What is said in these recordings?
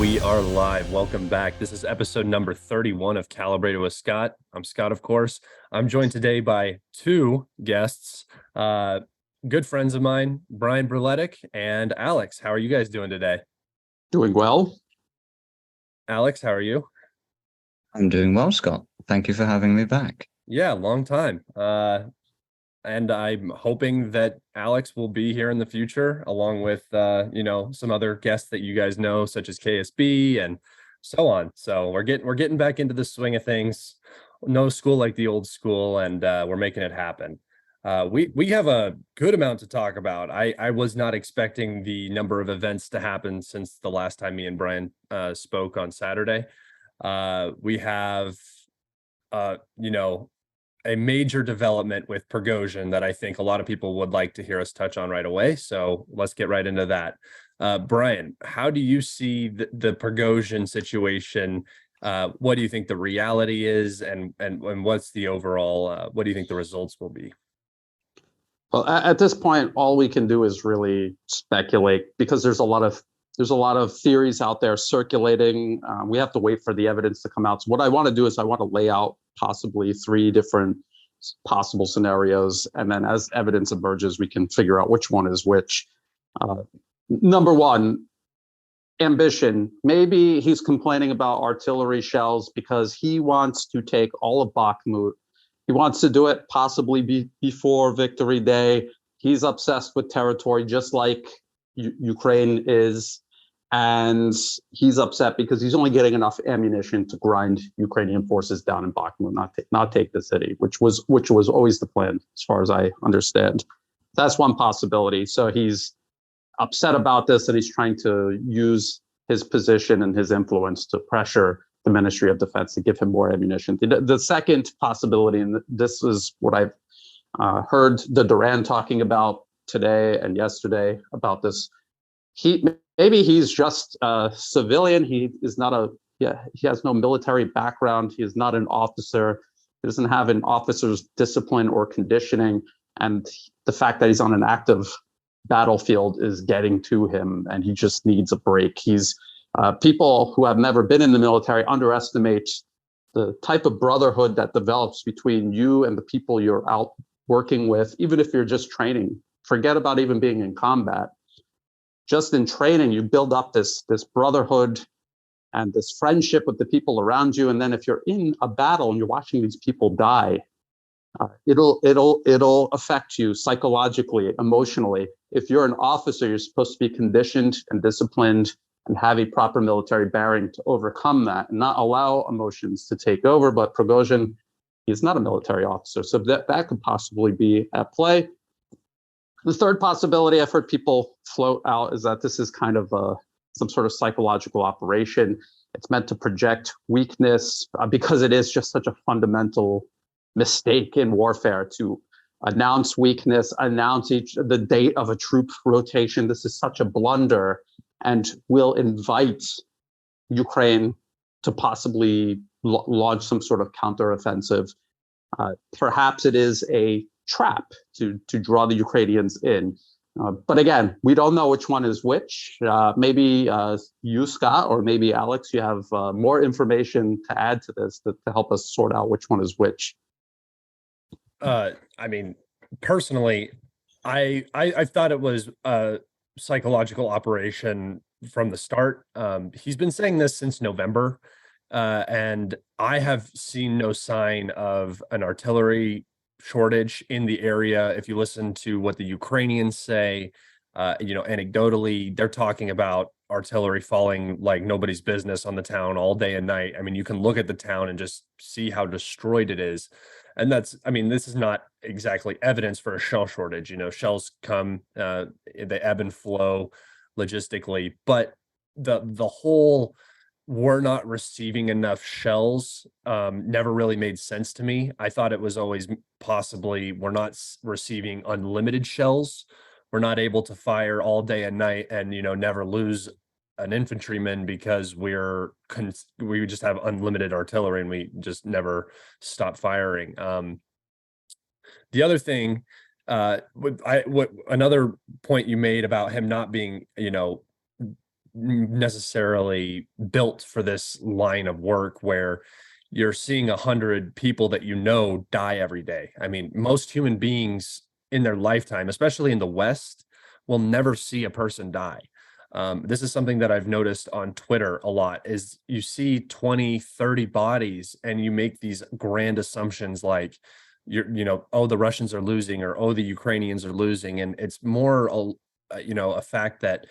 We are live. Welcome back. This is episode number 31 of Calibrated with Scott. I'm Scott, of course. I'm joined today by two guests, good friends of mine, Brian Berletic and Alex. How are you guys doing today? Doing well. Alex, how are you? I'm doing well, Scott. Thank you for having me back. Yeah, long time. And I'm hoping that Alex will be here in the future, along with some other guests that you guys know, such as KSB and so on. So we're getting back into the swing of things. No school like the old school, and we're making it happen. We have a good amount to talk about. I was not expecting the number of events to happen since the last time me and Brian spoke on Saturday. We have a major development with Prigozhin that I think a lot of people would like to hear us touch on right away. So let's get right into that. Brian, how do you see the Prigozhin situation? What do you think the reality is, and what's the overall? What do you think the results will be? Well, at this point, all we can do is really speculate because there's a lot of theories out there circulating. We have to wait for the evidence to come out. So what I want to do is I want to lay out possibly three different possible scenarios, and then as evidence emerges, we can figure out which one is which. Number one, ambition. Maybe he's complaining about artillery shells because he wants to take all of Bakhmut. He wants to do it possibly before Victory Day. He's obsessed with territory, just like Ukraine is. And he's upset because he's only getting enough ammunition to grind Ukrainian forces down in Bakhmut, not take the city, which was always the plan, as far as I understand. That's one possibility. So he's upset about this, and he's trying to use his position and his influence to pressure the Ministry of Defense to give him more ammunition. The second possibility, and this is what I've heard the Duran talking about today and yesterday about this, maybe he's just a civilian. He has no military background. He is not an officer. He doesn't have an officer's discipline or conditioning. And the fact that he's on an active battlefield is getting to him, and he just needs a break. People who have never been in the military underestimate the type of brotherhood that develops between you and the people you're out working with, even if you're just training. Forget about even being in combat. Just in training, you build up this brotherhood and this friendship with the people around you. And then if you're in a battle and you're watching these people die, it'll affect you psychologically, emotionally. If you're an officer, you're supposed to be conditioned and disciplined and have a proper military bearing to overcome that and not allow emotions to take over. But Prigozhin, he's not a military officer, so that could possibly be at play. The third possibility I've heard people float out is that this is kind of some sort of psychological operation. It's meant to project weakness because it is just such a fundamental mistake in warfare to announce weakness, announce the date of a troop rotation. This is such a blunder and will invite Ukraine to possibly launch some sort of counteroffensive. Perhaps it is a trap to draw the Ukrainians in. But again, we don't know which one is which. Maybe you, Scott, or maybe Alex, you have more information to add to this to help us sort out which one is which. I mean, personally, I thought it was a psychological operation from the start. He's been saying this since November, and I have seen no sign of an artillery shortage in the area. If you listen to what the Ukrainians say, anecdotally, they're talking about artillery falling like nobody's business on the town all day and night. I mean, you can look at the town and just see how destroyed it is. And this is not exactly evidence for a shell shortage. Shells come, they ebb and flow logistically, but the whole we're not receiving enough shells never really made sense to me. I thought it was always possibly we're not receiving unlimited shells. We're not able to fire all day and night and never lose an infantryman because we just have unlimited artillery and we just never stop firing. The other thing, another point you made about him not being necessarily built for this line of work where you're seeing 100 people that die every day. I mean, most human beings in their lifetime, especially in the West, will never see a person die. This is something that I've noticed on Twitter a lot is you see 20, 30 bodies and you make these grand assumptions like oh, the Russians are losing or, oh, the Ukrainians are losing. And it's more, a fact that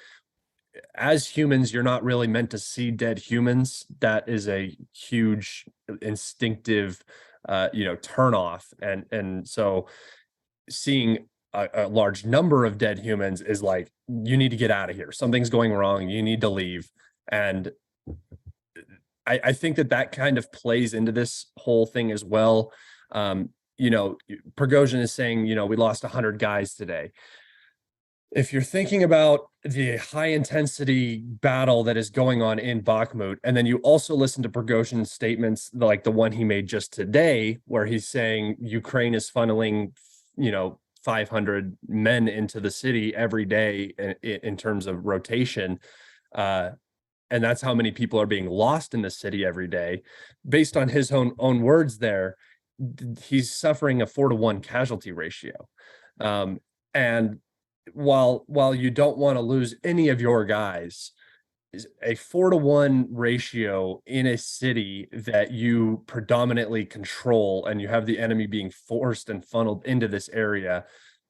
as humans, you're not really meant to see dead humans. That is a huge instinctive, turn off. And so seeing a large number of dead humans is like, you need to get out of here. Something's going wrong. You need to leave. And I think that kind of plays into this whole thing as well. Prigozhin is saying, we lost 100 guys today. If you're thinking about the high intensity battle that is going on in Bakhmut, and then you also listen to Prigozhin's statements, like the one he made just today, where he's saying Ukraine is funneling, 500 men into the city every day in terms of rotation. And that's how many people are being lost in the city every day. Based on his own words there, he's suffering a 4-to-1 casualty ratio. And while you don't want to lose any of your guys, a 4-to-1 ratio in a city that you predominantly control and you have the enemy being forced and funneled into this area,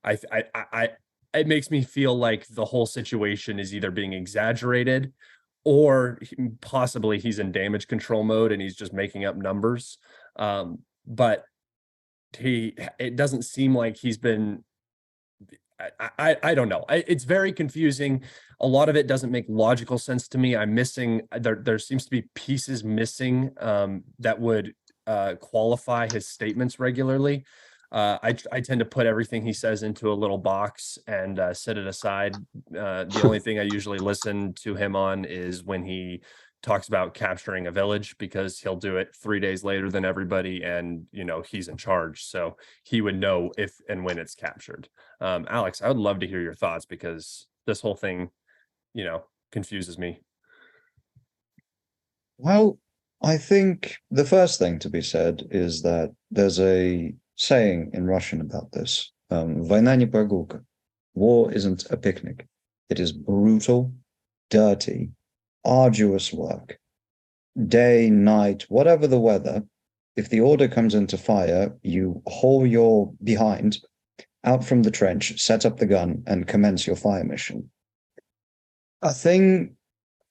it makes me feel like the whole situation is either being exaggerated or possibly he's in damage control mode and he's just making up numbers. But it doesn't seem like he's been. I don't know. It's very confusing. A lot of it doesn't make logical sense to me. I'm missing there seems to be pieces missing that would qualify his statements regularly. I tend to put everything he says into a little box and set it aside. The only thing I usually listen to him on is when he talks about capturing a village, because he'll do it 3 days later than everybody, and he's in charge, so he would know if and when it's captured. Alex, I would love to hear your thoughts, because this whole thing confuses me. Well, I think the first thing to be said is that there's a saying in Russian about this. Война не прогулка. War isn't a picnic. It is brutal, dirty, arduous work. Day, night, whatever the weather, if the order comes into fire, you haul your behind out from the trench, set up the gun, and commence your fire mission. A thing,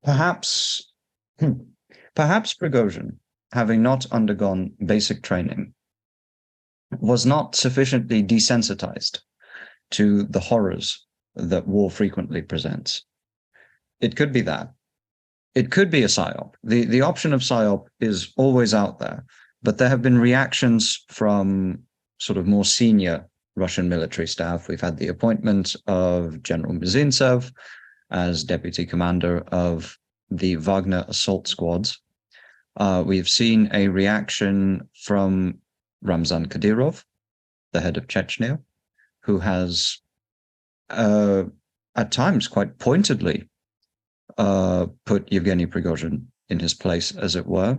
perhaps Prigozhin, having not undergone basic training, was not sufficiently desensitized to the horrors that war frequently presents. It could be that. It could be a psyop. The option of psyop is always out there, but there have been reactions from sort of more senior Russian military staff. We've had the appointment of General Mizintsev as deputy commander of the Wagner assault squads. We've seen a reaction from Ramzan Kadyrov, the head of Chechnya, who has at times quite pointedly put Yevgeny Prigozhin in his place, as it were.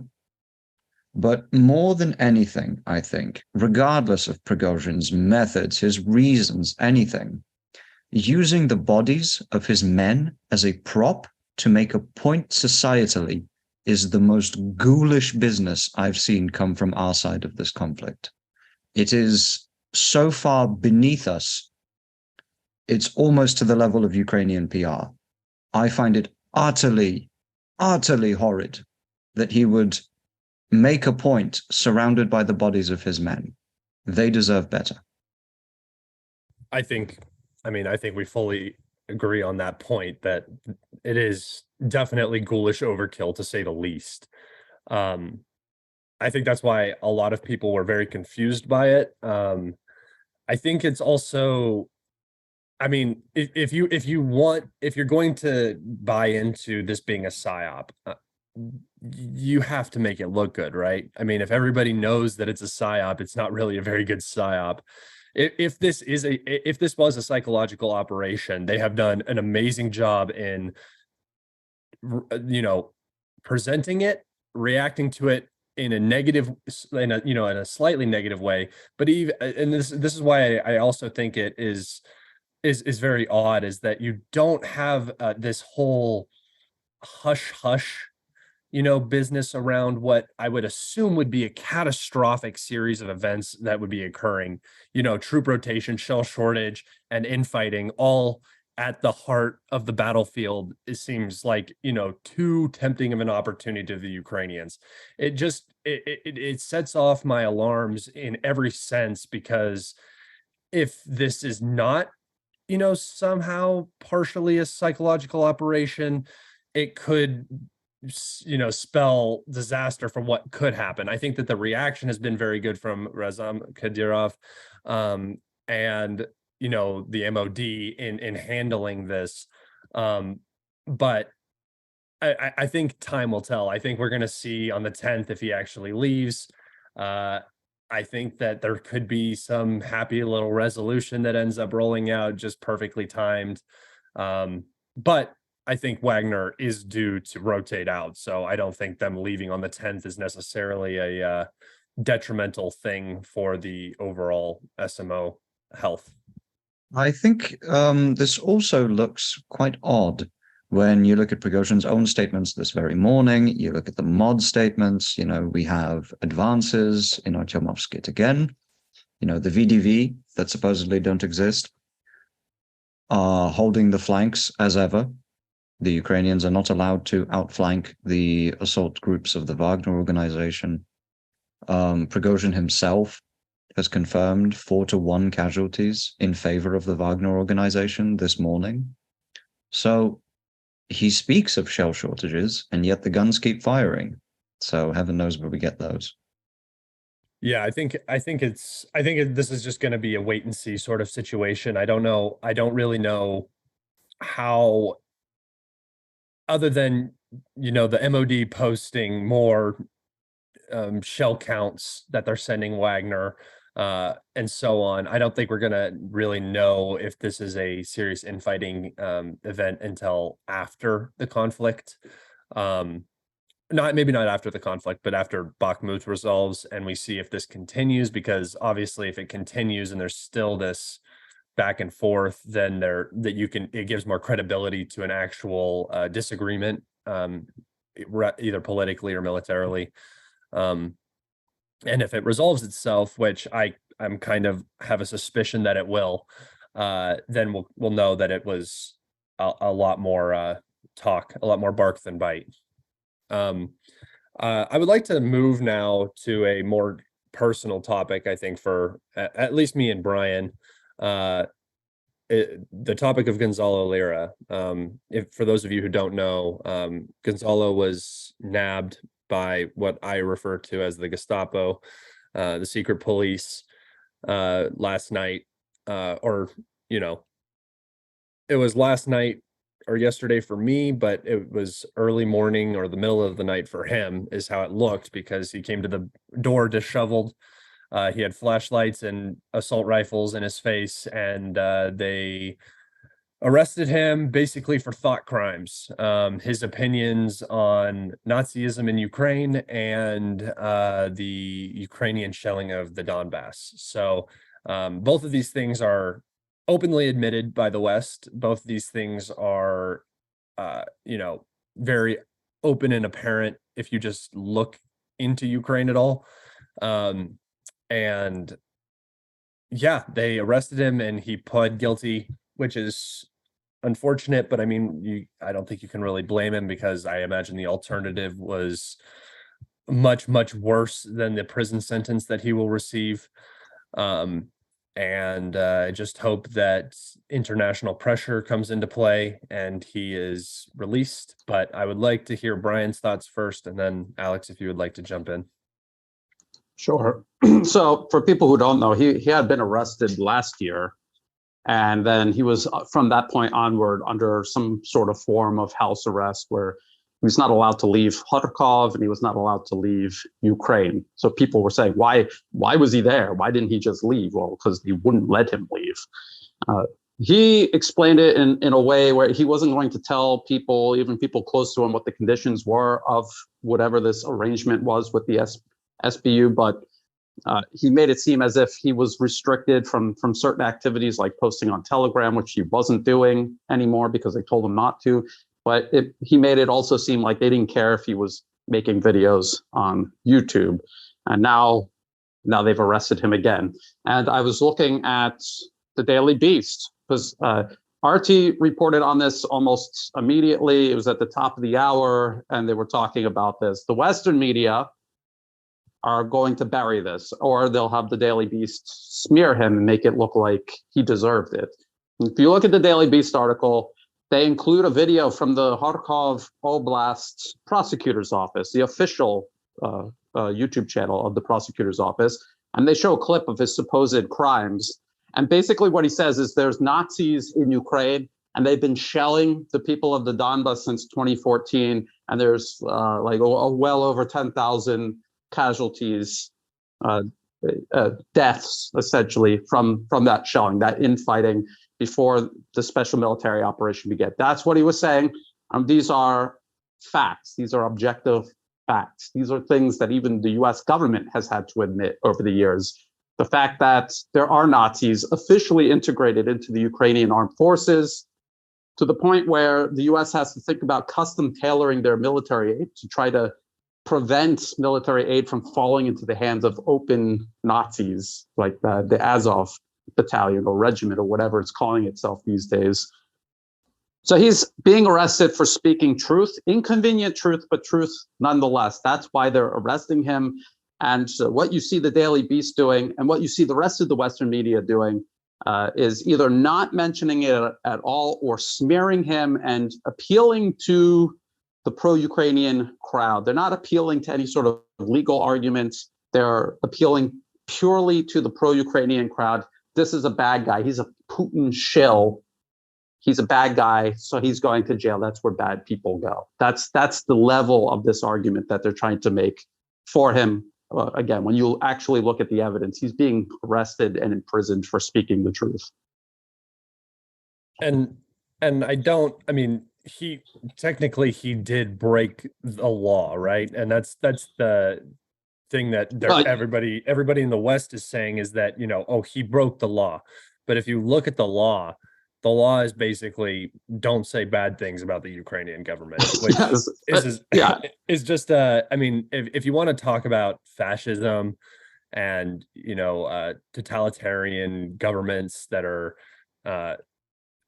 But more than anything, I think, regardless of Prigozhin's methods, his reasons, anything, using the bodies of his men as a prop to make a point societally is the most ghoulish business I've seen come from our side of this conflict. It is so far beneath us, it's almost to the level of Ukrainian PR. I find it utterly, utterly horrid that he would make a point surrounded by the bodies of his men. They deserve better. I think we fully agree on that point, that it is definitely ghoulish overkill, to say the least. I think that's why a lot of people were very confused by it. I think it's also, if you're going to buy into this being a psyop, you have to make it look good, right? I mean, if everybody knows that it's a psyop, it's not really a very good psyop. If this was a psychological operation, they have done an amazing job in presenting it, reacting to it in a negative, in a slightly negative way. But even, and this is why I also think it is very odd, is that you don't have this whole hush hush business around what I would assume would be a catastrophic series of events that would be occurring, troop rotation, shell shortage, and infighting all at the heart of the battlefield. It seems like, too tempting of an opportunity to the Ukrainians. It sets off my alarms in every sense, because if this is not, somehow partially a psychological operation, it could spell disaster for what could happen. I think that the reaction has been very good from Razam Kadyrov, and the MOD in handling this, but I think time will tell. I think we're going to see on the 10th if he actually leaves. I think that there could be some happy little resolution that ends up rolling out, just perfectly timed, but I think Wagner is due to rotate out, so I don't think them leaving on the 10th is necessarily a detrimental thing for the overall SMO health. I think this also looks quite odd when you look at Prigozhin's own statements this very morning. You look at the mod statements. We have advances in Artyomovsk again. The VDV that supposedly don't exist are holding the flanks as ever. The Ukrainians are not allowed to outflank the assault groups of the Wagner organization. Prigozhin himself has confirmed 4-1 casualties in favor of the Wagner organization this morning. So he speaks of shell shortages, and yet the guns keep firing. So heaven knows where we get those. Yeah, I think this is just going to be a wait and see sort of situation. I don't know. I don't really know how, other than, the MOD posting more shell counts that they're sending Wagner, and so on. I don't think we're going to really know if this is a serious infighting event until after the conflict. Maybe not after the conflict, but after Bakhmut resolves and we see if this continues, because obviously if it continues and there's still this back and forth, then it gives more credibility to an actual disagreement, either politically or militarily. And if it resolves itself, which I'm kind of have a suspicion that it will, then we'll know that it was a lot more talk, a lot more bark than bite. I would like to move now to a more personal topic, I think, for at least me and Brian. The topic of Gonzalo Lira. For those of you who don't know, Gonzalo was nabbed by what I refer to as the Gestapo, the secret police, last night, it was last night or yesterday for me, but it was early morning or the middle of the night for him, is how it looked, because he came to the door disheveled. He had flashlights and assault rifles in his face, and they arrested him basically for thought crimes, his opinions on Nazism in Ukraine, and the Ukrainian shelling of the Donbass. So both of these things are openly admitted by the West. Both of these things are, very open and apparent if you just look into Ukraine at all. And yeah, they arrested him and he pled guilty, which is unfortunate, but I mean, I don't think you can really blame him, because I imagine the alternative was much, much worse than the prison sentence that he will receive. And I just hope that international pressure comes into play and he is released. But I would like to hear Brian's thoughts first, and then Alex, if you would like to jump in. Sure. So for people who don't know, he had been arrested last year, and then he was from that point onward under some sort of form of house arrest where he was not allowed to leave Kharkov and he was not allowed to leave Ukraine. So people were saying, why was he there? Why didn't he just leave? Well, because he wouldn't let him leave. he explained it in a way where he wasn't going to tell people, even people close to him, what the conditions were of whatever this arrangement was with the SBU, but he made it seem as if he was restricted from certain activities like posting on Telegram, which he wasn't doing anymore because they told him not to. But he made it also seem like they didn't care if he was making videos on YouTube. And now they've arrested him again. And I was looking at the Daily Beast because RT reported on this almost immediately. It was at the top of the hour, and they were talking about this. The Western media are going to bury this, or they'll have the Daily Beast smear him and make it look like he deserved it. If you look at the Daily Beast article, they include a video from the Kharkov Oblast prosecutor's office, the official YouTube channel of the prosecutor's office, and they show a clip of his supposed crimes. And basically what he says is there's Nazis in Ukraine, and they've been shelling the people of the Donbas since 2014, and there's well over 10,000 casualties, deaths, essentially, from that shelling, that infighting before the special military operation began. That's what he was saying. These are facts. These are objective facts. These are things that even the US government has had to admit over the years. The fact that there are Nazis officially integrated into the Ukrainian armed forces, to the point where the US has to think about custom tailoring their military aid to try to prevent military aid from falling into the hands of open Nazis, like the Azov battalion or regiment or whatever it's calling itself these days. So he's being arrested for speaking truth, inconvenient truth, but truth nonetheless. That's why they're arresting him. And so what you see the Daily Beast doing and what you see the rest of the Western media doing is either not mentioning it at all or smearing him and appealing to the pro-Ukrainian crowd. They're not appealing to any sort of legal arguments. They're appealing purely to the pro-Ukrainian crowd. This is a bad guy. He's a Putin shill. He's a bad guy, so he's going to jail. That's where bad people go. That's the level of this argument that they're trying to make for him. Again, when you actually look at the evidence, he's being arrested and imprisoned for speaking the truth. And he technically did break the law, right? And that's the thing that everybody in the West is saying is that, he broke the law. But if you look at the law is basically don't say bad things about the Ukrainian government, which is just if you want to talk about fascism and totalitarian governments that are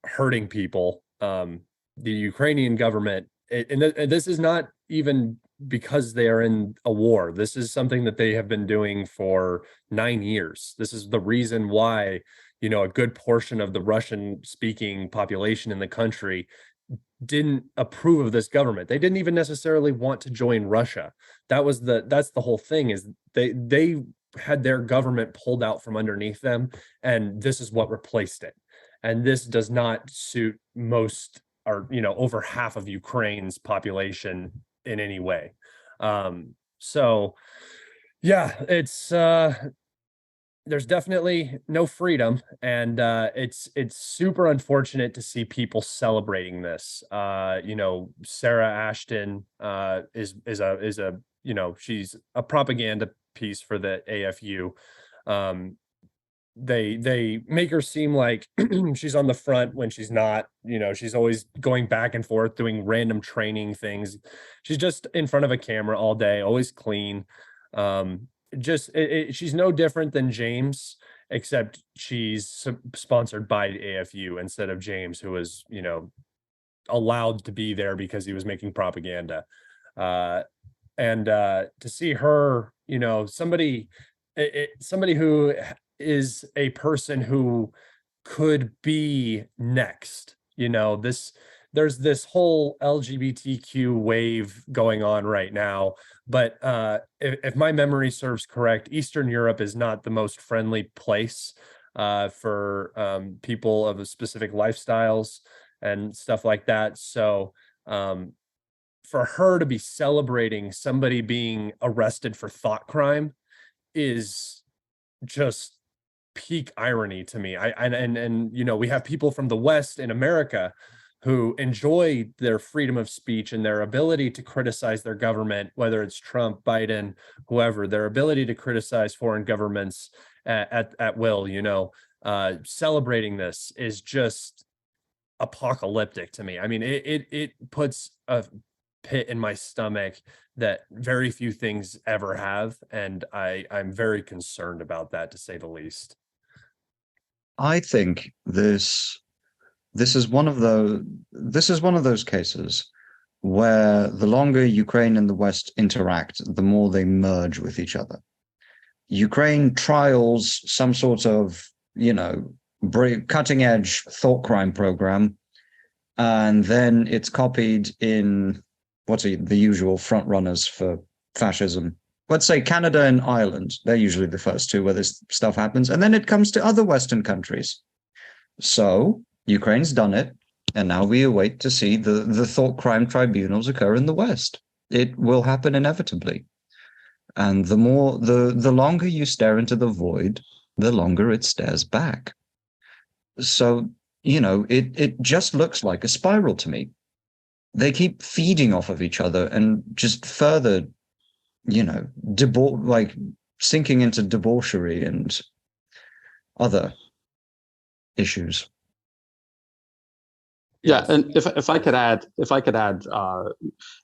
hurting people, the Ukrainian government, and this is not even because they are in a war. This is something that they have been doing for 9 years. This is the reason why a good portion of the Russian-speaking population in the country didn't approve of this government. They didn't even necessarily want to join Russia. That's the whole thing, is they had their government pulled out from underneath them, and this is what replaced it. And this does not suit most, or over half of Ukraine's population in any way. So yeah, it's there's definitely no freedom, and it's super unfortunate to see people celebrating this. Sarah Ashton is a she's a propaganda piece for the AFU. They make her seem like she's on the front when she's not. She's always going back and forth doing random training things. She's just in front of a camera all day, always clean. She's no different than James, except she's sponsored by AFU instead of James, who was allowed to be there because he was making propaganda. And to see her, somebody who is a person who could be next. There's this whole LGBTQ wave going on right now, but if my memory serves correct, Eastern Europe is not the most friendly place for people of specific lifestyles and stuff like that. So for her to be celebrating somebody being arrested for thought crime is just peak irony to me. And you know, we have people from the West in America who enjoy their freedom of speech and their ability to criticize their government, whether it's Trump, Biden, whoever, their ability to criticize foreign governments at will, you know, celebrating this is just apocalyptic to me. I mean, it puts a pit in my stomach that very few things ever have, and I'm very concerned about that, to say the least. I think this is one of those cases where the longer Ukraine and the West interact, the more they merge with each other. Ukraine trials some sort of, you know, cutting edge thought crime program, and then it's copied in the usual front runners for fascism. Let's say Canada and Ireland. They're usually the first two where this stuff happens. And then it comes to other Western countries. So Ukraine's done it. And now we await to see the thought crime tribunals occur in the West. It will happen inevitably. And the longer you stare into the void, the longer it stares back. So, you know, it just looks like a spiral to me. They keep feeding off of each other and just further, you know, sinking into debauchery and other issues. Yeah, and if I could add,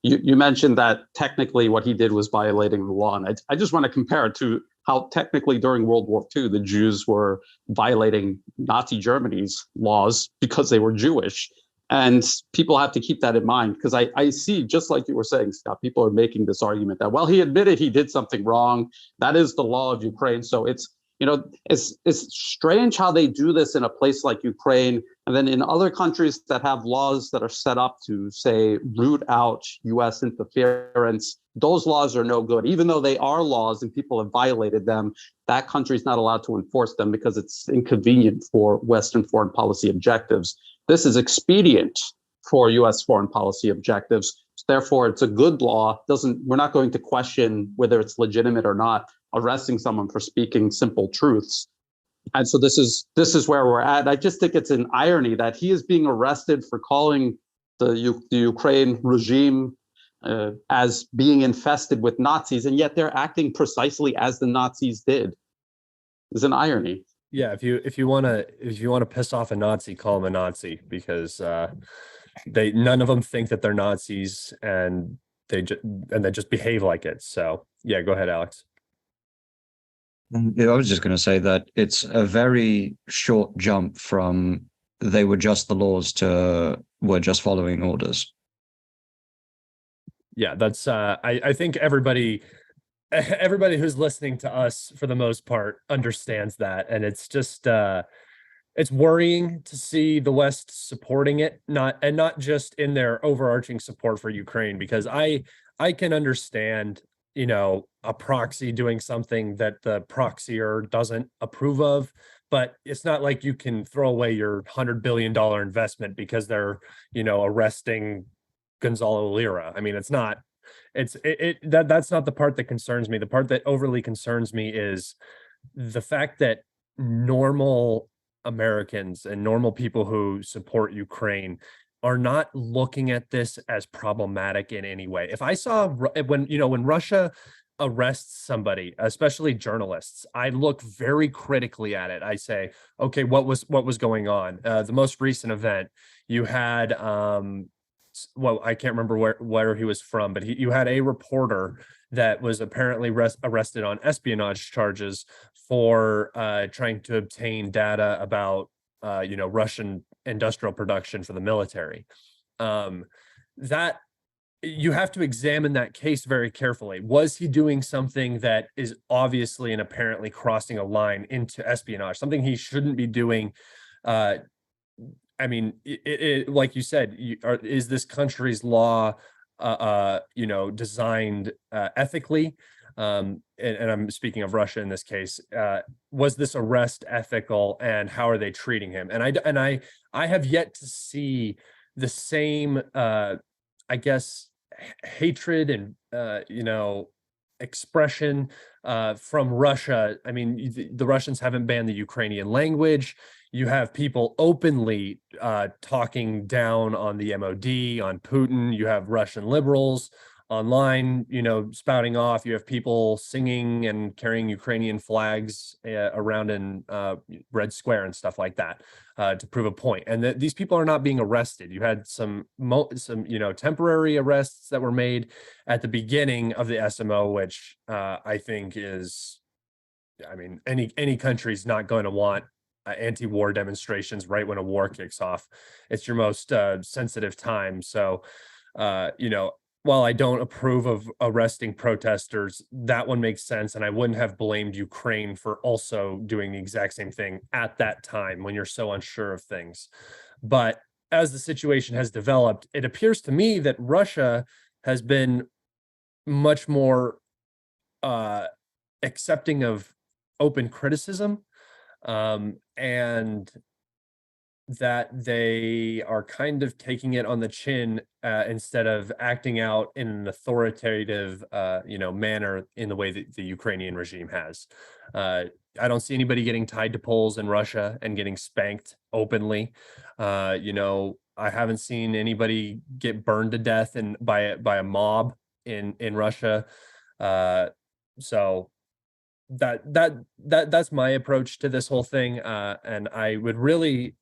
you mentioned that technically what he did was violating the law, and I just want to compare it to how technically during World War II the Jews were violating Nazi Germany's laws because they were Jewish, and people have to keep that in mind, because I see, just like you were saying, Scott, people are making this argument that, well, he admitted he did something wrong. That is the law of Ukraine. So it's, you know, it's strange how they do this in a place like Ukraine, and then in other countries that have laws that are set up to, say, root out U.S. interference. Those laws are no good, even though they are laws and people have violated them. That country's not allowed to enforce them because it's inconvenient for Western foreign policy objectives. This is expedient for U.S. foreign policy objectives. Therefore, it's a good law. We're not going to question whether it's legitimate or not, arresting someone for speaking simple truths. And so this is where we're at. I just think it's an irony that he is being arrested for calling the Ukraine regime as being infested with Nazis, and yet they're acting precisely as the Nazis did. It's an irony. Yeah, if you want to piss off a Nazi, call him a Nazi, because none of them think that they're Nazis, and they just behave like it. So yeah, go ahead, Alex. I was just going to say that it's a very short jump from they were just the laws to we're just following orders. Yeah, that's I think everybody who's listening to us, for the most part, understands that, and it's just it's worrying to see the West supporting it, not just in their overarching support for Ukraine, because I can understand, you know, a proxy doing something that the proxier doesn't approve of, but it's not like you can throw away your $100 billion investment because they're, you know, arresting Gonzalo Lira. I mean, that's not the part that concerns me. The part that overly concerns me is the fact that normal Americans and normal people who support Ukraine are not looking at this as problematic in any way. If I saw when Russia arrests somebody, especially journalists, I look very critically at it. I say, okay, what was going on? The most recent event, you had well, I can't remember where he was from, but you had a reporter that was apparently arrested on espionage charges for trying to obtain data about Russian industrial production for the military. That you have to examine that case very carefully. Was he doing something that is obviously and apparently crossing a line into espionage, something he shouldn't be doing? I mean, like you said, is this country's law, designed ethically? And I'm speaking of Russia in this case. Was this arrest ethical, and how are they treating him? And I have yet to see the same, I guess, hatred and expression from Russia. I mean, the Russians haven't banned the Ukrainian language. You have people openly talking down on the MOD, on Putin. You have Russian liberals online, spouting off. You have people singing and carrying Ukrainian flags around in Red Square and stuff like that to prove a point. And these people are not being arrested. You had some temporary arrests that were made at the beginning of the SMO, which I think is, I mean, any country's not going to want anti-war demonstrations right when a war kicks off. It's your most sensitive time. So, while I don't approve of arresting protesters, that one makes sense. And I wouldn't have blamed Ukraine for also doing the exact same thing at that time when you're so unsure of things. But as the situation has developed, it appears to me that Russia has been much more accepting of open criticism, and that they are kind of taking it on the chin instead of acting out in an authoritative, manner in the way that the Ukrainian regime has. I don't see anybody getting tied to poles in Russia and getting spanked openly. I haven't seen anybody get burned to death by a mob in Russia. So that's my approach to this whole thing, and I would really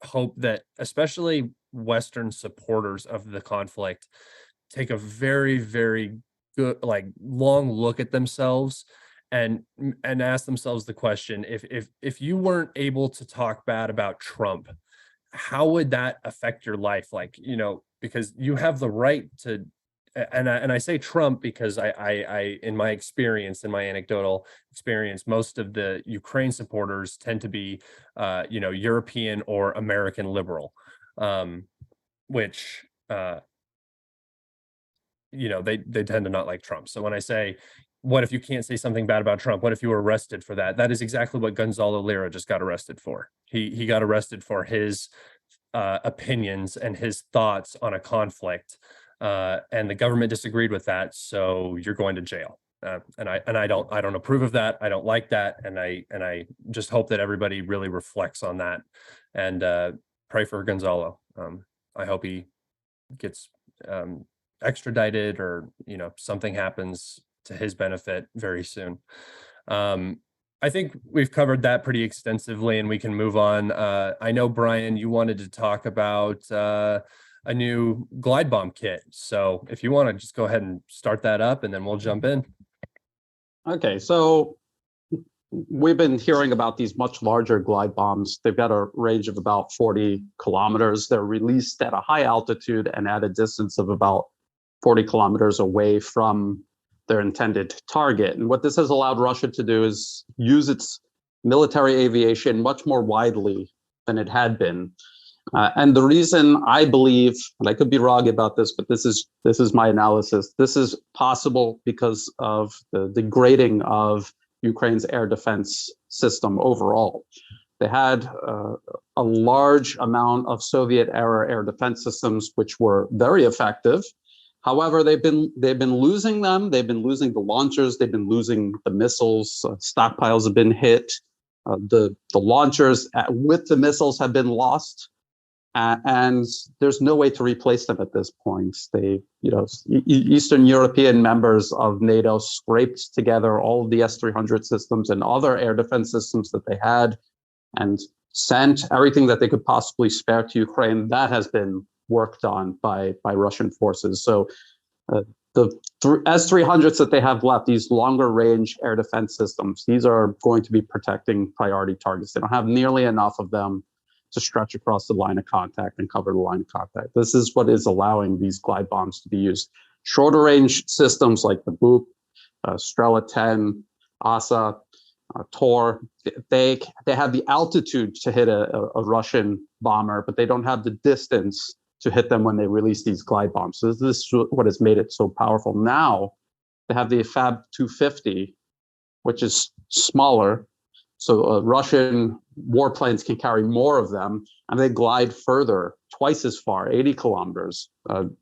hope that especially Western supporters of the conflict take a very, very good, long look at themselves and ask themselves the question: if you weren't able to talk bad about Trump, how would that affect your life? Because you have the right to. And I say Trump because I in my experience, in my anecdotal experience, most of the Ukraine supporters tend to be, European or American liberal, which, they tend to not like Trump. So when I say, what if you can't say something bad about Trump? What if you were arrested for that? That is exactly what Gonzalo Lira just got arrested for. He got arrested for his opinions and his thoughts on a conflict. And the government disagreed with that, so you're going to jail. And I don't approve of that. I don't like that, and I just hope that everybody really reflects on that and pray for Gonzalo. I hope he gets extradited, or something happens to his benefit very soon. I think we've covered that pretty extensively, and we can move on. I know, Brian, you wanted to talk about a new glide bomb kit. So if you want to just go ahead and start that up, and then we'll jump in. Okay, so we've been hearing about these much larger glide bombs. They've got a range of about 40 kilometers. They're released at a high altitude and at a distance of about 40 kilometers away from their intended target. And what this has allowed Russia to do is use its military aviation much more widely than it had been. And the reason I believe, and I could be wrong about this, but this is my analysis, this is possible because of the degrading of Ukraine's air defense system overall. They had a large amount of Soviet-era air defense systems, which were very effective. However, they've been losing them. They've been losing the launchers. They've been losing the missiles. Stockpiles have been hit. The launchers with the missiles have been lost. And there's no way to replace them at this point. Eastern European members of NATO scraped together all of the S-300 systems and other air defense systems that they had and sent everything that they could possibly spare to Ukraine. That has been worked on by Russian forces. So the S-300s that they have left, these longer range air defense systems, these are going to be protecting priority targets. They don't have nearly enough of them to stretch across the line of contact and cover the line of contact. This is what is allowing these glide bombs to be used. Shorter range systems like the BOOP, Strela 10, ASA, Tor, they have the altitude to hit a Russian bomber, but they don't have the distance to hit them when they release these glide bombs. So this is what has made it so powerful. Now they have the FAB 250, which is smaller. So Russian warplanes can carry more of them, and they glide further, twice as far, 80 kilometers.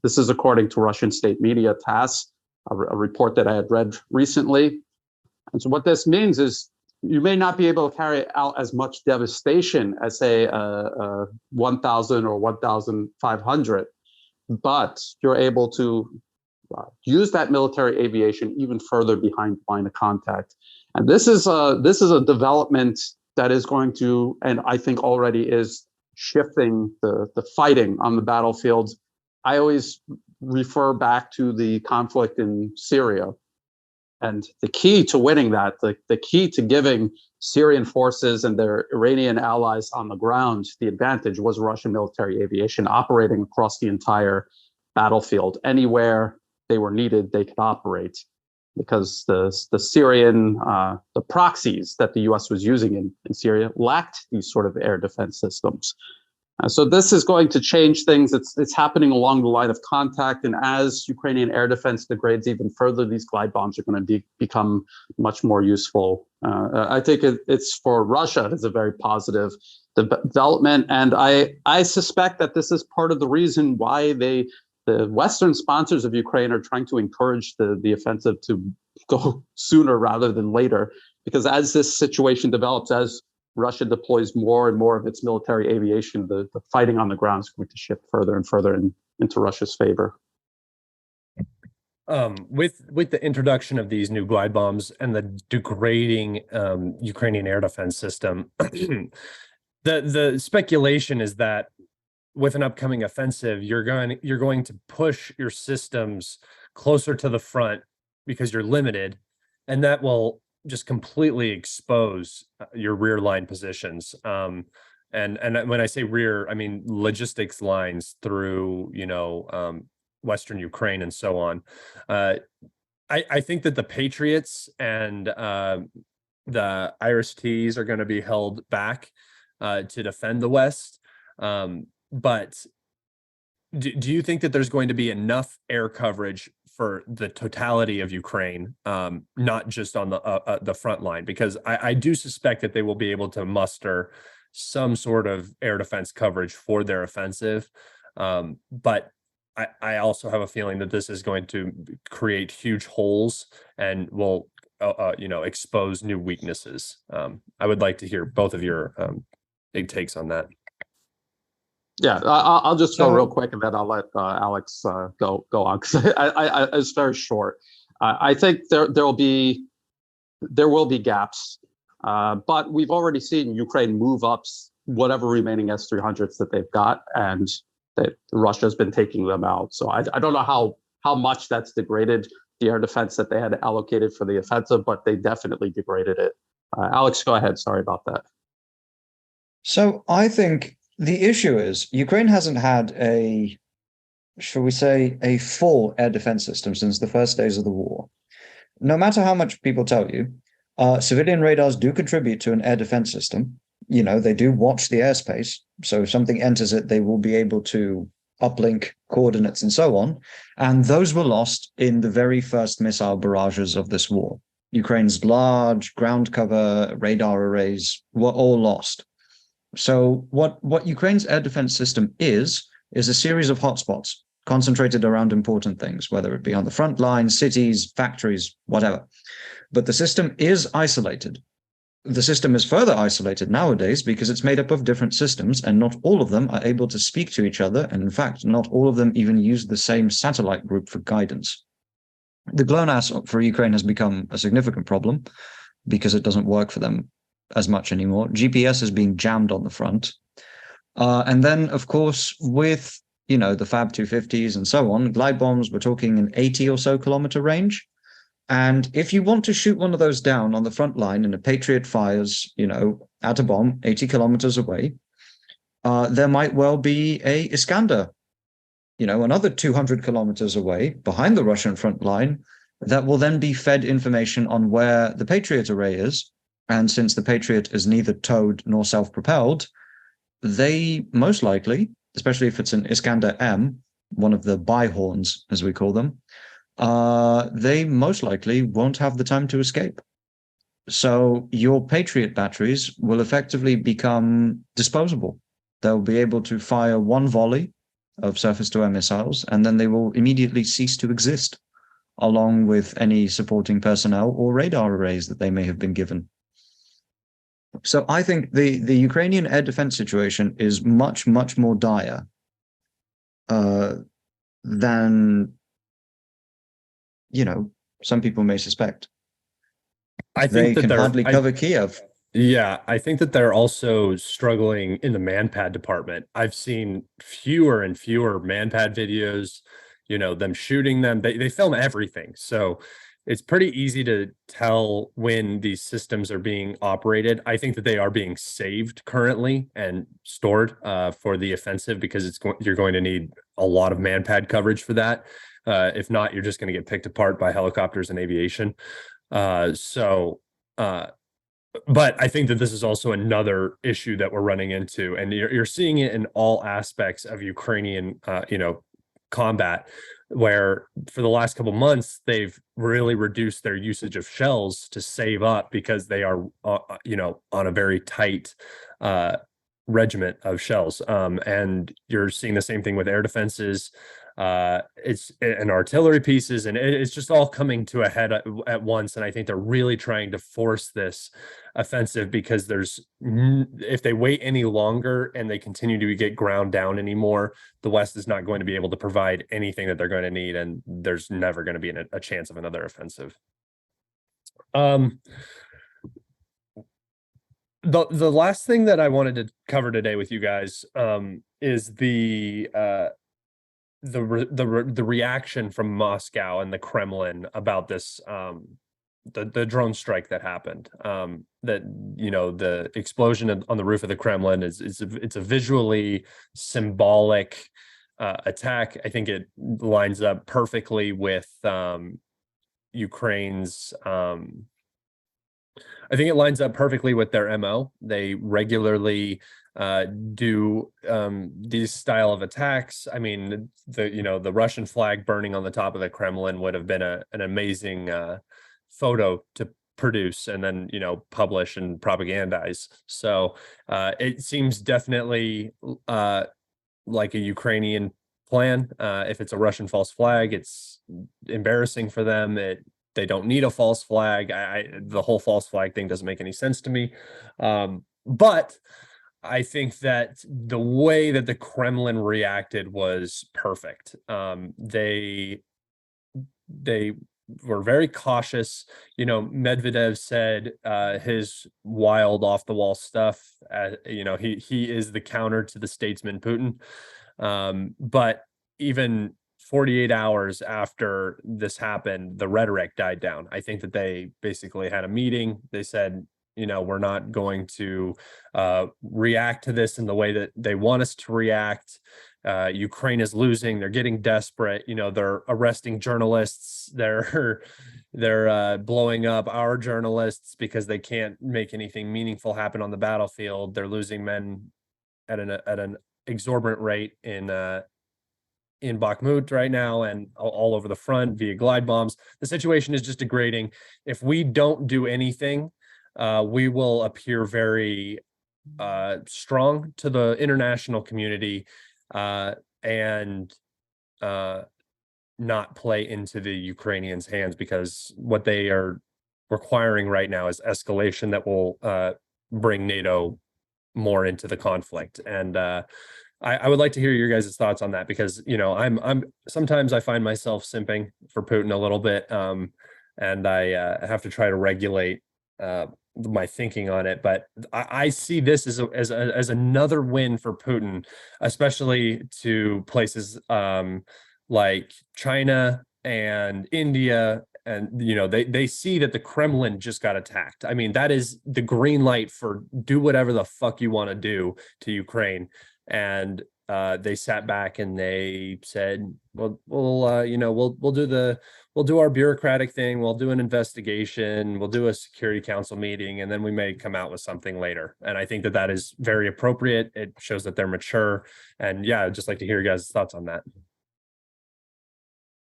This is according to Russian state media TASS. a report that I had read recently. And so what this means is you may not be able to carry out as much devastation as, say, 1,000 or 1,500, but you're able to use that military aviation even further behind line of contact. And this is a development that is going to, and I think already is, shifting the fighting on the battlefield. I always refer back to the conflict in Syria. And the key to winning that, the key to giving Syrian forces and their Iranian allies on the ground the advantage, was Russian military aviation operating across the entire battlefield. Anywhere they were needed, they could operate, because the Syrian, the proxies that the US was using in Syria lacked these sort of air defense systems. So this is going to change things. It's happening along the line of contact, and as Ukrainian air defense degrades even further, these glide bombs are going to become much more useful. I think it's, for Russia, it's a very positive development, and I suspect that this is part of the reason why the Western sponsors of Ukraine are trying to encourage the offensive to go sooner rather than later, because as this situation develops, as Russia deploys more and more of its military aviation, the fighting on the ground is going to shift further and further into Russia's favor. With the introduction of these new glide bombs and the degrading Ukrainian air defense system, the speculation is that with an upcoming offensive, you're going to push your systems closer to the front because you're limited, and that will just completely expose your rear line positions. And when I say rear, I mean logistics lines through, Western Ukraine and so on. I think that the Patriots and the IRIS-Ts are going to be held back to defend the West. But do you think that there's going to be enough air coverage for the totality of Ukraine, not just on the front line? Because I do suspect that they will be able to muster some sort of air defense coverage for their offensive. But I also have a feeling that this is going to create huge holes and will, expose new weaknesses. I would like to hear both of your big takes on that. Yeah, I'll just go real quick, and then I'll let Alex go on, because it's very short. I think there will be gaps, but we've already seen Ukraine move up whatever remaining S-300s that they've got, and that Russia's been taking them out. So I don't know how much that's degraded the air defense that they had allocated for the offensive, but they definitely degraded it. Alex, go ahead. Sorry about that. So I think the issue is Ukraine hasn't had a full air defense system since the first days of the war. No matter how much people tell you, civilian radars do contribute to an air defense system. They do watch the airspace. So if something enters it, they will be able to uplink coordinates and so on. And those were lost in the very first missile barrages of this war. Ukraine's large ground cover radar arrays were all lost. So what Ukraine's air defense system is a series of hotspots concentrated around important things, whether it be on the front line, cities, factories, whatever. But the system is isolated. The system is further isolated nowadays because it's made up of different systems, and not all of them are able to speak to each other. And in fact, not all of them even use the same satellite group for guidance. The GLONASS for Ukraine has become a significant problem because it doesn't work for them as much anymore. GPS is being jammed on the front. And then, of course, with, the FAB 250s and so on, glide bombs, we're talking an 80 or so kilometer range. And if you want to shoot one of those down on the front line and a Patriot fires, at a bomb 80 kilometers away, there might well be a Iskander, another 200 kilometers away behind the Russian front line that will then be fed information on where the Patriot array is. And since the Patriot is neither towed nor self-propelled, they most likely, especially if it's an Iskander M, one of the Beihorns, as we call them, they most likely won't have the time to escape. So your Patriot batteries will effectively become disposable. They'll be able to fire one volley of surface-to-air missiles, and then they will immediately cease to exist. along with any supporting personnel or radar arrays that they may have been given. So I think the Ukrainian air defense situation is much, much more dire than, some people may suspect. I They think that can hardly cover Kiev. Yeah, I think that they're also struggling in the manpad department. I've seen fewer and fewer manpad videos, them shooting them. They film everything. So it's pretty easy to tell when these systems are being operated. I think that they are being saved currently and stored for the offensive, because you're going to need a lot of manpad coverage for that. If not, you're just going to get picked apart by helicopters and aviation. But I think that this is also another issue that we're running into, and you're seeing it in all aspects of Ukrainian, combat, where for the last couple months they've really reduced their usage of shells to save up, because they are, on a very tight regiment of shells. And you're seeing the same thing with air defenses. It's and artillery pieces, and it's just all coming to a head at once. And I think they're really trying to force this offensive, because if they wait any longer and they continue to get ground down anymore, the West is not going to be able to provide anything that they're going to need, and there's never going to be a chance of another offensive. The last thing that I wanted to cover today with you guys is the reaction from Moscow and the Kremlin about this, the drone strike that happened. That the explosion on the roof of the Kremlin it's a visually symbolic attack. I think it lines up perfectly with Ukraine's. I think it lines up perfectly with their MO. They regularly do these style of attacks. I mean, the Russian flag burning on the top of the Kremlin would have been an amazing photo to produce and then publish and propagandize. So it seems definitely like a Ukrainian plan. If it's a Russian false flag, it's embarrassing for them. They don't need a false flag. The whole false flag thing doesn't make any sense to me. But I think that the way that the Kremlin reacted was perfect. They were very cautious. Medvedev said his wild off the wall stuff. He is the counter to the statesman Putin. But even 48 hours after this happened, the rhetoric died down. I think that they basically had a meeting. They said, we're not going to react to this in the way that they want us to react. Ukraine is losing. They're getting desperate. They're arresting journalists. They're blowing up our journalists because they can't make anything meaningful happen on the battlefield. They're losing men at an exorbitant rate in Bakhmut right now and all over the front via glide bombs. The situation is just degrading. If we don't do anything, we will appear very strong to the international community and not play into the Ukrainians' hands, because what they are requiring right now is escalation that will bring NATO more into the conflict. And I would like to hear your guys' thoughts on that, because I'm sometimes I find myself simping for Putin a little bit, and I have to try to regulate my thinking on it. But I see this as another win for Putin, especially to places like China and India. And they see that the Kremlin just got attacked. I mean, that is the green light for do whatever the fuck you want to do to Ukraine. And they sat back and they said, well, we'll do our bureaucratic thing. We'll do an investigation. We'll do a Security Council meeting, and then we may come out with something later. And I think that is very appropriate. It shows that they're mature. And yeah, I'd just like to hear your guys' thoughts on that.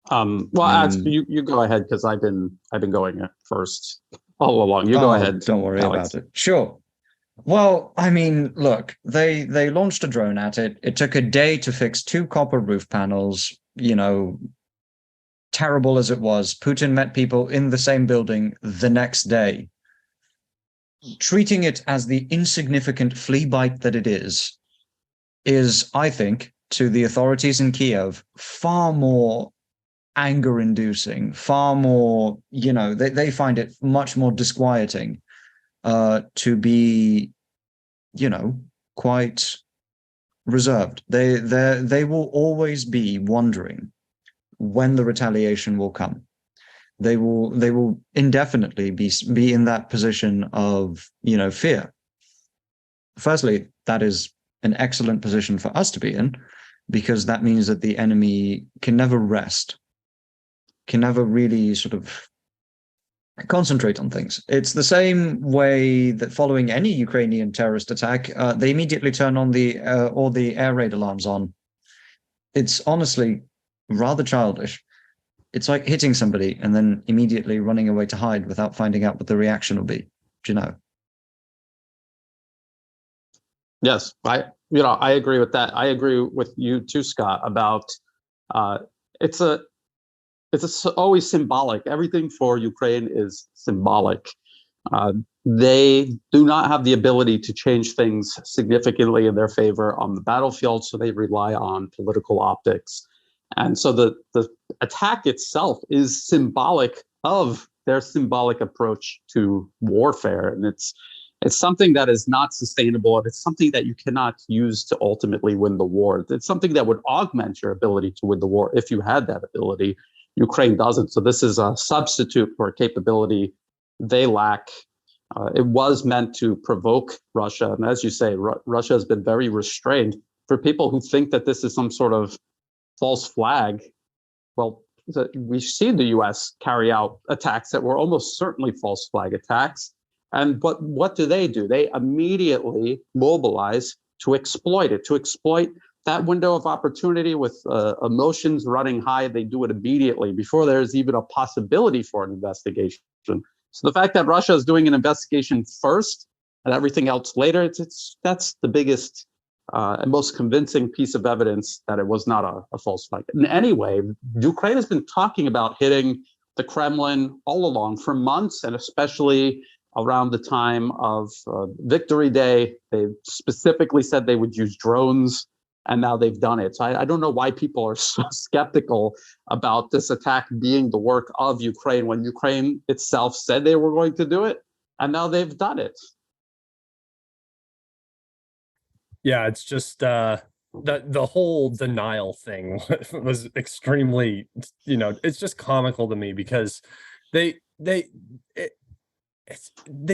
You go ahead, because I've been going first all along. You go ahead. Don't worry about it. Sure. Well, I mean, look, they launched a drone at it. It took a day to fix 2 copper roof panels. terrible as it was, Putin met people in the same building the next day. Treating it as the insignificant flea bite that it is, I think, to the authorities in Kiev, far more anger-inducing, far more, they find it much more disquieting to be, quite reserved. They will always be wondering when the retaliation will come. They will indefinitely be in that position of, fear. Firstly, that is an excellent position for us to be in, because that means that the enemy can never rest, can never really sort of concentrate on things. It's the same way that following any Ukrainian terrorist attack, they immediately turn on all the air raid alarms on. It's honestly rather childish. It's like hitting somebody and then immediately running away to hide without finding out what the reaction will be. Do you know? Yes, I agree with that. I agree with you too, Scott, about it's always symbolic. Everything for Ukraine is symbolic. They do not have the ability to change things significantly in their favor on the battlefield, so they rely on political optics. And so the attack itself is symbolic of their symbolic approach to warfare. And it's something that is not sustainable, and it's something that you cannot use to ultimately win the war. It's something that would augment your ability to win the war if you had that ability. Ukraine doesn't. So this is a substitute for a capability they lack. It was meant to provoke Russia. And as you say, Russia has been very restrained. For people who think that this is some sort of false flag, well, we've seen the U.S. carry out attacks that were almost certainly false flag attacks. And but what do? They immediately mobilize to exploit it, to exploit that window of opportunity with emotions running high. They do it immediately before there's even a possibility for an investigation. So the fact that Russia is doing an investigation first and everything else later, that's the biggest and most convincing piece of evidence that it was not a false flag. In any way, Ukraine has been talking about hitting the Kremlin all along for months, and especially around the time of Victory Day. They specifically said they would use drones, and now they've done it. So I don't know why people are so skeptical about this attack being the work of Ukraine when Ukraine itself said they were going to do it, and now they've done it. Yeah, it's just the whole denial thing was extremely, it's just comical to me, because they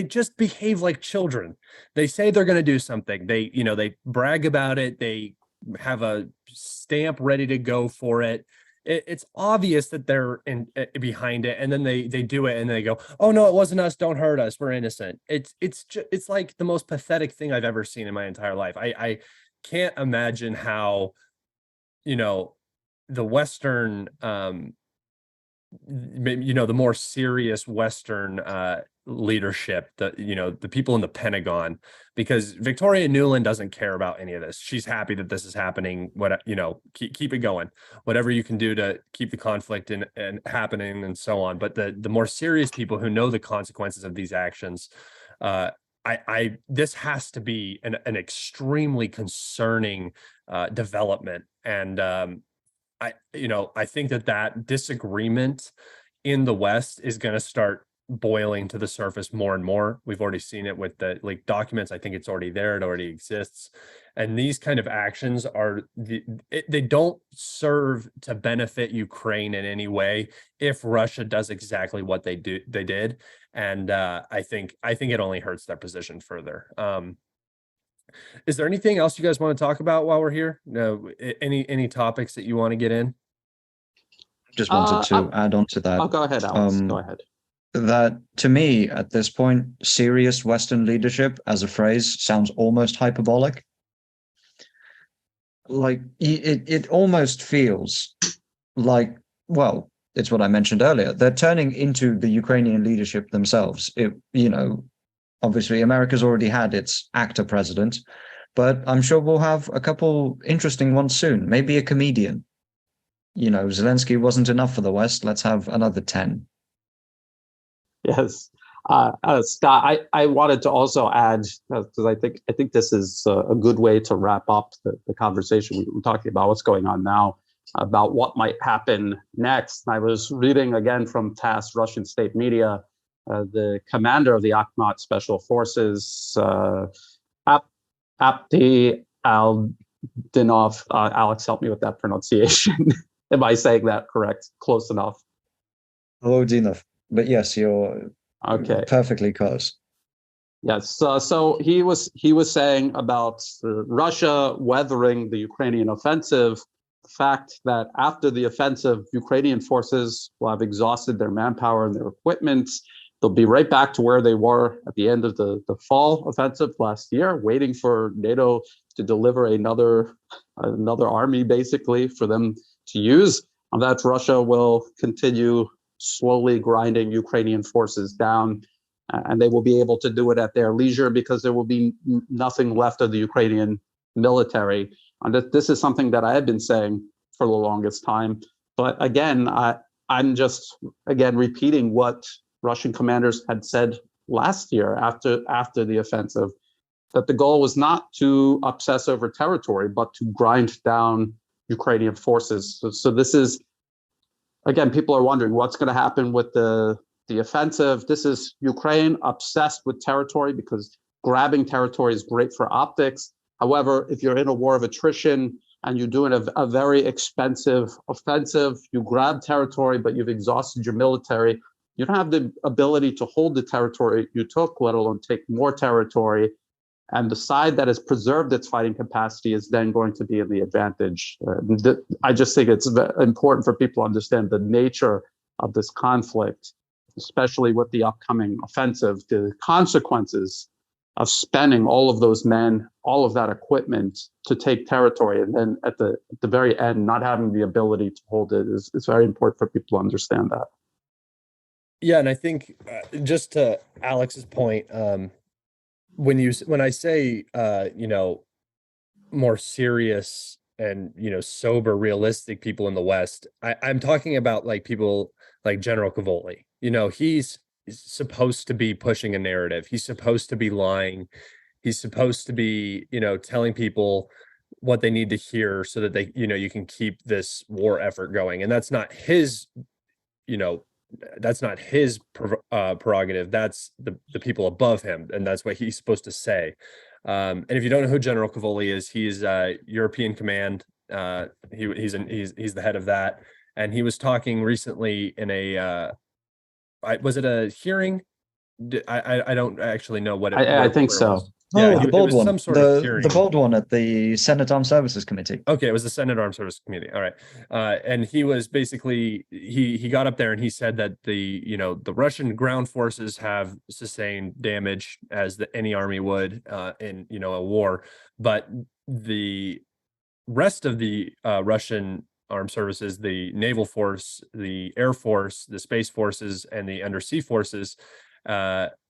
just behave like children. They say they're going to do something. They brag about it. They have a stamp ready to go for it. It's obvious that they're behind it, and then they do it, and they go, "Oh no, it wasn't us. Don't hurt us. We're innocent." It's like the most pathetic thing I've ever seen in my entire life. I can't imagine how, the Western, the more serious Western leadership, the people in the Pentagon, because Victoria Nuland doesn't care about any of this. She's happy that this is happening. Keep it going, whatever you can do to keep the conflict and happening and so on. But the more serious people who know the consequences of these actions, this has to be an extremely concerning development. And I think that disagreement in the West is going to start boiling to the surface more and more. We've already seen it with the leaked documents. I think it's already there. It already exists. And these kind of actions they don't serve to benefit Ukraine in any way if Russia does exactly what they did. And I think it only hurts their position further. Is there anything else you guys want to talk about while we're here? No, any topics that you want to get in? Just wanted to add on to that. Oh, go ahead, Alex. Go ahead. That, to me, at this point, serious Western leadership as a phrase sounds almost hyperbolic. Like, it almost feels like, well, it's what I mentioned earlier. They're turning into the Ukrainian leadership themselves. Obviously, America's already had its actor president, but I'm sure we'll have a couple interesting ones soon. Maybe a comedian. Zelensky wasn't enough for the West. Let's have another 10. Yes. Scott, I wanted to also add, because I think this is a good way to wrap up the conversation. We were talking about what's going on now, about what might happen next. I was reading again from TASS, Russian state media, the commander of the Akhmat Special Forces, Apti Aldinov. Alex, help me with that pronunciation. Am I saying that correct? Close enough. Volodinov. But yes, you're okay. Perfectly close. Yes. So he was saying about Russia weathering the Ukrainian offensive, the fact that after the offensive, Ukrainian forces will have exhausted their manpower and their equipment. They'll be right back to where they were at the end of the fall offensive last year, waiting for NATO to deliver another army, basically, for them to use. And that Russia will continue slowly grinding Ukrainian forces down, and they will be able to do it at their leisure because there will be nothing left of the Ukrainian military. And this is something that I have been saying for the longest time. But again, I'm just repeating what Russian commanders had said last year after the offensive, that the goal was not to obsess over territory, but to grind down Ukrainian forces. So this is, again, people are wondering what's going to happen with the offensive. This is Ukraine obsessed with territory because grabbing territory is great for optics. However, if you're in a war of attrition and you're doing a very expensive offensive, you grab territory, but you've exhausted your military, you don't have the ability to hold the territory you took, let alone take more territory. And the side that has preserved its fighting capacity is then going to be in the advantage. I just think it's important for people to understand the nature of this conflict, especially with the upcoming offensive, the consequences of spending all of those men, all of that equipment to take territory, and then at the very end, not having the ability to hold it is very important for people to understand that. Yeah, and I think just to Alex's point, when I say more serious and sober, realistic people in the West, I'm talking about like people like General Cavoli. He's supposed to be pushing a narrative. He's supposed to be lying. He's supposed to be telling people what they need to hear so that they you can keep this war effort going. And that's not his prerogative. That's the people above him, and that's what he's supposed to say. And if you don't know who General Cavoli is, he's European Command. He's the head of that, and he was talking recently in was it a hearing? I don't actually know what I think so. Yeah, the bold one. Some sort of hearing. The bold one at the Senate Armed Services Committee. Okay, it was the Senate Armed Services Committee. All right, and he was basically he got up there and he said that the Russian ground forces have sustained damage as any army would in a war, but the rest of the Russian armed services, the naval force, the air force, the space forces, and the undersea forces,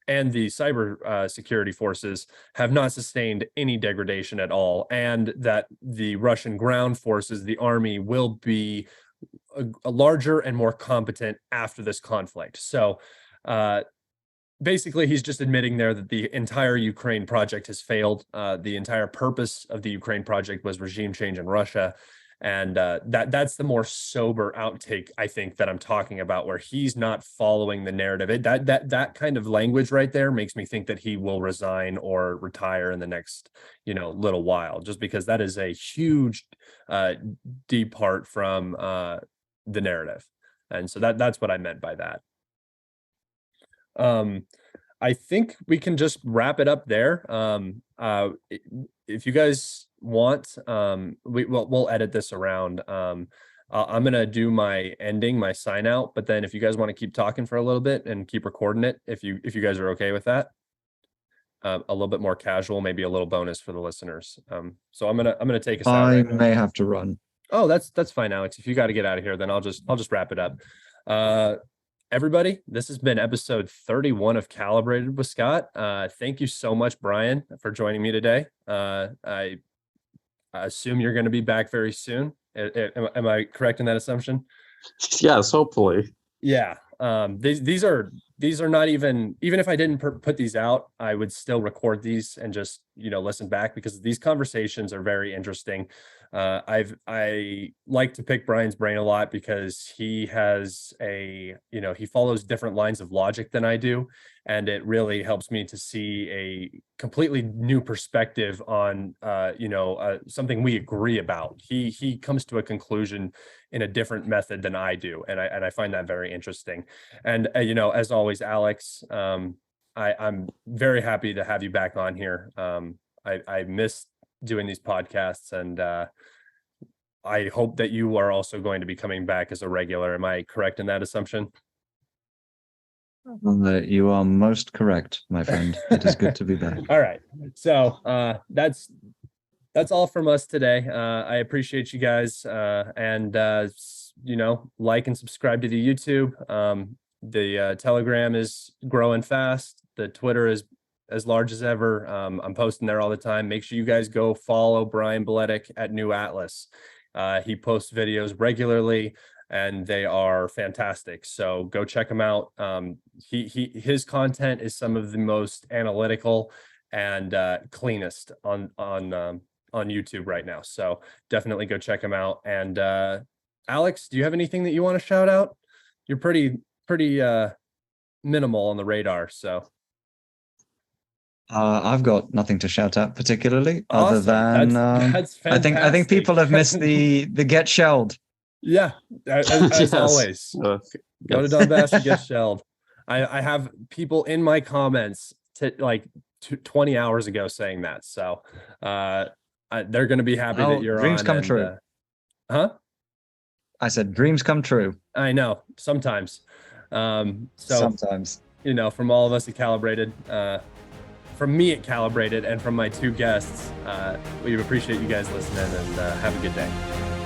and the cyber security forces have not sustained any degradation at all, and that the Russian ground forces, the army, will be a larger and more competent after this conflict. So basically, he's just admitting there that the entire Ukraine project has failed. The entire purpose of the Ukraine project was regime change in Russia. And that's the more sober outtake, I think, that I'm talking about, where he's not following the narrative. That kind of language right there makes me think that he will resign or retire in the next, little while, just because that is a huge depart from the narrative. And so that's what I meant by that. I think we can just wrap it up there. If you guys want, we'll edit this around. I'm gonna do my ending, my sign out, but then if you guys want to keep talking for a little bit and keep recording it, if you guys are okay with that, a little bit more casual, maybe a little bonus for the listeners. So I'm gonna take us out. I may have to run. Oh, that's fine, Alex. If you got to get out of here, then I'll just wrap it up. Everybody, this has been episode 31 of Kalibrated with Scott. Thank you so much, Brian, for joining me today. I assume you're going to be back very soon. Am I correct in that assumption? Yes, hopefully. Yeah. These are not even if I didn't put these out, I would still record these and just, listen back, because these conversations are very interesting. I like to pick Brian's brain a lot because he has he follows different lines of logic than I do. And it really helps me to see a completely new perspective on, something we agree about. He comes to a conclusion in a different method than I do. And I find that very interesting. And, as always, Alex, I'm very happy to have you back on here. I miss doing these podcasts, and I hope that you are also going to be coming back as a regular. Am I correct in that assumption? You are most correct, my friend. It is good to be back. All right. So that's all from us today. I appreciate you guys, and like and subscribe to the YouTube. The Telegram is growing fast. The Twitter is as large as ever. I'm posting there all the time. Make sure you guys go follow Brian Berletic at New Atlas. He posts videos regularly, and they are fantastic. So go check him out. His content is some of the most analytical and cleanest on YouTube right now. So definitely go check him out. And Alex, do you have anything that you want to shout out? You're pretty minimal on the radar. So I've got nothing to shout out particularly, awesome. other than that's fantastic. I think people have missed the get shelled. Yeah, as Yes. always. Go to Donbass and get shelled. I have people in my comments 20 hours ago saying that. So they're going to be happy that you're dreams on. Come true. Huh? I said dreams come true. I know, sometimes. Sometimes. From all of us at Kalibrated, from me at Kalibrated, and from my two guests, we appreciate you guys listening, and have a good day.